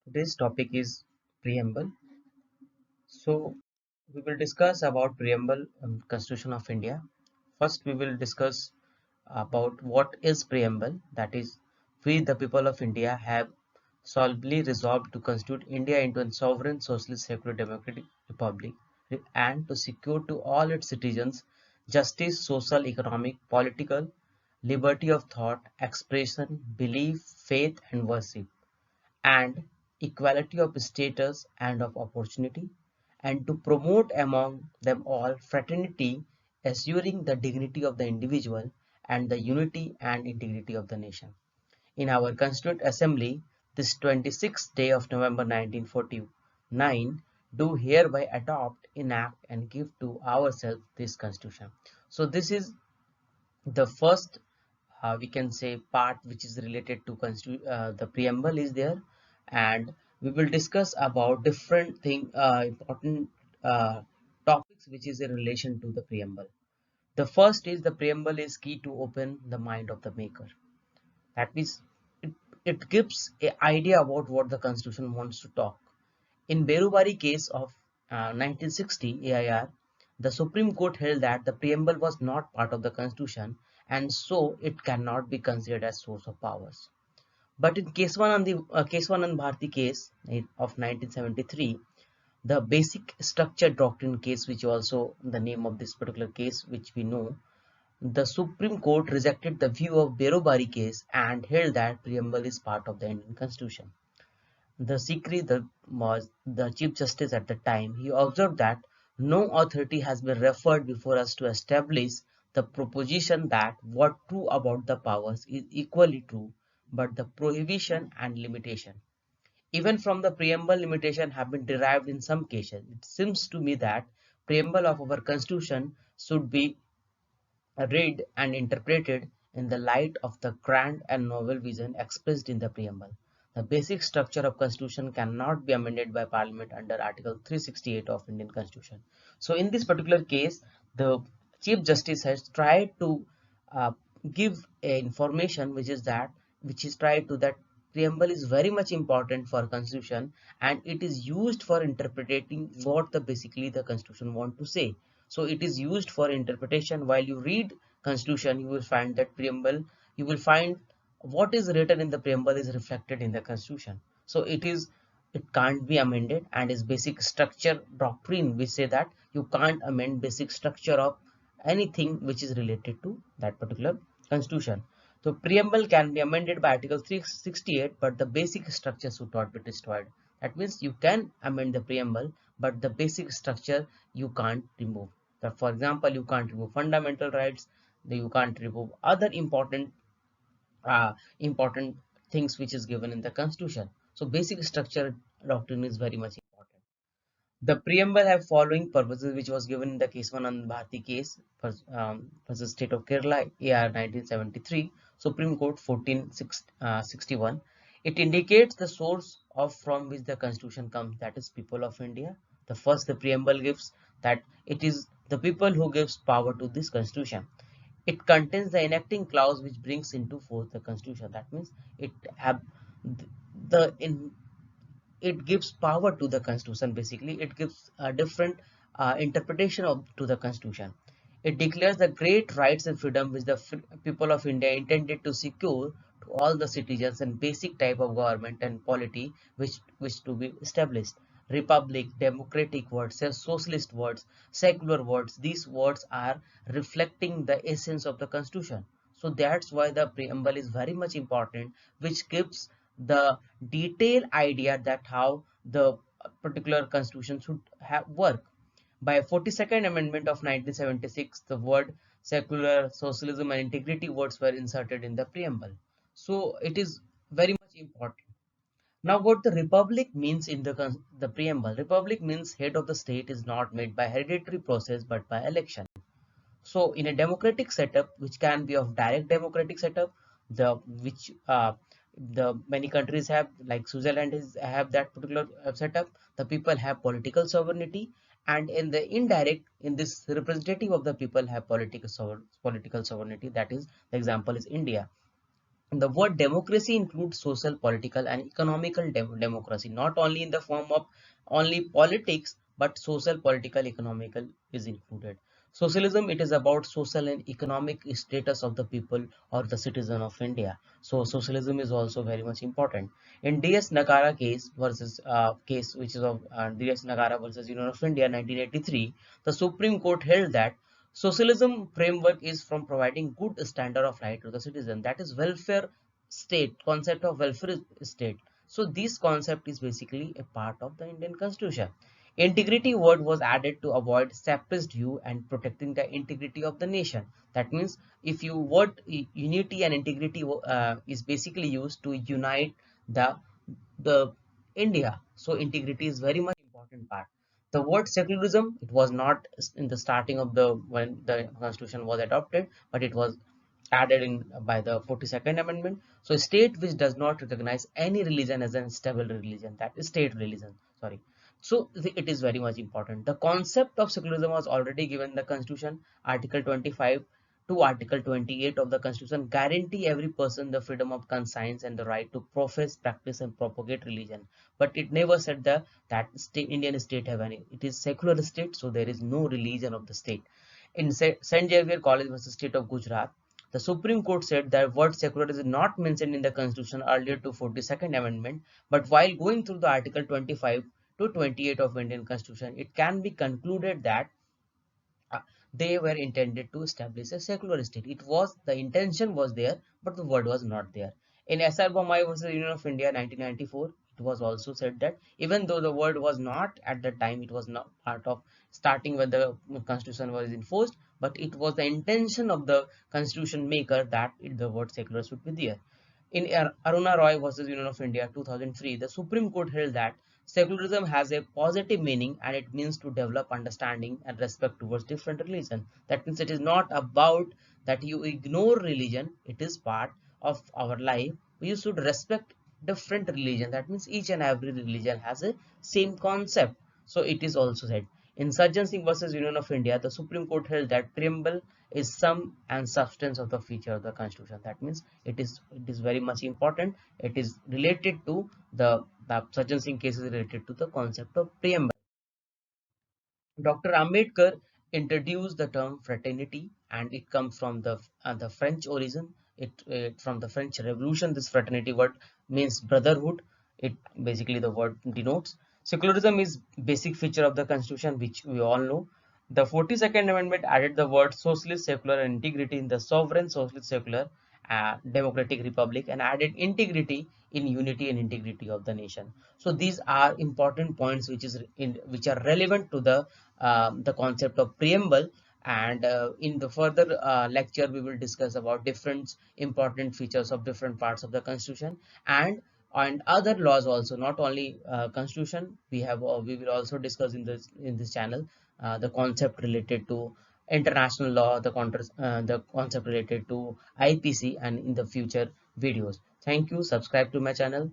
Today's topic is preamble. So we will discuss about preamble Constitution of India. First, we will discuss about what is preamble. That is, we the people of India have solemnly resolved to constitute India into a sovereign, socialist, secular, democratic republic, and to secure to all its citizens justice, social, economic, political, liberty of thought, expression, belief, faith, and worship, and equality of status and of opportunity, and to promote among them all fraternity, assuring the dignity of the individual and the unity and integrity of the nation. In our Constituent Assembly, this 26th day of November 1949, do hereby adopt, enact, and give to ourselves this Constitution. So, this is the first we can say part which is related to the preamble is there, and we will discuss about different thing important topics which is in relation to the preamble. The first is the preamble is key to open the mind of the maker. That means it, it gives an idea about what the constitution wants to talk. In Berubari case of 1960 AIR, the Supreme Court held that the preamble was not part of the constitution and so it cannot be considered as source of powers. But in Keswanand Bharti case of 1973, the basic structure doctrine case, which also the name of this particular case which we know, the Supreme Court rejected the view of Berubari case and held that preamble is part of the Indian constitution. The Sikri was the Chief Justice at the time. He observed that no authority has been referred before us to establish the proposition that what true about the powers is equally true, but the prohibition and limitation. Even from the preamble, limitation have been derived in some cases. It seems to me that preamble of our constitution should be read and interpreted in the light of the grand and novel vision expressed in the preamble. The basic structure of constitution cannot be amended by parliament under article 368 of Indian constitution. So in this particular case, the chief justice has tried to uh, give a information which is tried to that preamble is very much important for constitution, and it is used for interpreting what the basically the constitution want to say. So it is used for interpretation. While you read constitution, you will find that preamble, you will find what is written in the preamble is reflected in the constitution. So it can't be amended, and is basic structure doctrine we say that you can't amend basic structure of anything which is related to that particular constitution. So preamble can be amended by article 368, but the basic structure should not be destroyed. That means you can amend the preamble, but the basic structure you can't remove. That, for example, you can't remove fundamental rights, you can't remove other important things which is given in the constitution. So basic structure doctrine is very much important. The preamble have following purposes which was given in the Keswanand Bharti case versus State of Kerala AR 1973, Supreme Court 1461. It indicates the source of from which the constitution comes, that is people of India. The first the preamble gives that it is the people who gives power to this constitution. It contains the enacting clause which brings into force the constitution. That means it have the in it gives power to the constitution. Basically it gives a different interpretation of to the constitution. It declares the great rights and freedom which the people of India intended to secure to all the citizens, and basic type of government and polity which to be established. Republic, democratic words, socialist words, secular words, these words are reflecting the essence of the constitution. So that's why the preamble is very much important, which gives the detailed idea that how the particular constitution should have work. By 42nd amendment of 1976, the word secular, socialism and integrity words were inserted in the preamble. So it is very much important. Now what the republic means in the preamble. Republic means head of the state is not made by hereditary process but by election. So in a democratic setup, which can be of direct democratic setup, the which the many countries have, like Switzerland is have that particular setup, the people have political sovereignty, and in the indirect, in this representative of the people have political sovereignty. That is, the example is India. The word democracy includes social, political, and economical democracy, not only in the form of only politics, but social, political, economical is included. Socialism, it is about social and economic status of the people or the citizen of India. So socialism is also very much important. In DS Nagara case versus case which is of DS Nagara versus Union of India 1983, the Supreme Court held that socialism framework is from providing good standard of life to the citizen, that is welfare state, concept of welfare state. So this concept is basically a part of the Indian Constitution. Integrity word was added to avoid separatist view and protecting the integrity of the nation. That means if you word unity and integrity is basically used to unite the the India. So integrity is very much important part. The word secularism, it was not in the starting of the when the constitution was adopted, but it was added in by the 42nd amendment. So a state which does not recognize any religion as a stable religion, that is state religion, sorry. So it is very much important. The concept of secularism was already given in the constitution. Article 25 to Article 28 of the Constitution guarantee every person the freedom of conscience and the right to profess, practice, and propagate religion. But it never said that Indian state have any. It is secular state, so there is no religion of the state. In St. Xavier College versus State of Gujarat, the Supreme Court said that word secular is not mentioned in the Constitution earlier to 42nd Amendment, but while going through the Article 25 to 28 of Indian Constitution, it can be concluded that uh, they were intended to establish a secular state. It was the intention was there, but the word was not there. In SR Bommai versus Union of India 1994, it was also said that even though the word was not at the time, it was not part of starting when the constitution was enforced, but it was the intention of the constitution maker that the word secular should be there. In Aruna Roy versus Union of India 2003, the Supreme Court held that secularism has a positive meaning and it means to develop understanding and respect towards different religions. That means it is not about that you ignore religion, it is part of our life. We should respect different religion. That means each and every religion has a same concept. So it is also said. In Sajjan Singh versus Union of India, the Supreme Court held that preamble is sum and substance of the feature of the constitution. That means it is very much important. It is related to the Sajjan Singh case is related to the concept of preamble. Dr. Ambedkar introduced the term fraternity, and it comes from the French origin. It from the French Revolution. This fraternity word means brotherhood. It basically the word denotes. Secularism is basic feature of the constitution, which we all know. The 42nd Amendment added the word socialist, secular, and integrity in the sovereign, socialist, secular, democratic republic, and added integrity in unity and integrity of the nation. So these are important points which are relevant to the concept of preamble. And in the further lecture we will discuss about different important features of different parts of the constitution, and other laws also, not only constitution. We will also discuss in this channel the concept related to international law, the concept related to IPC, and in the future videos. Thank you. Subscribe to my channel.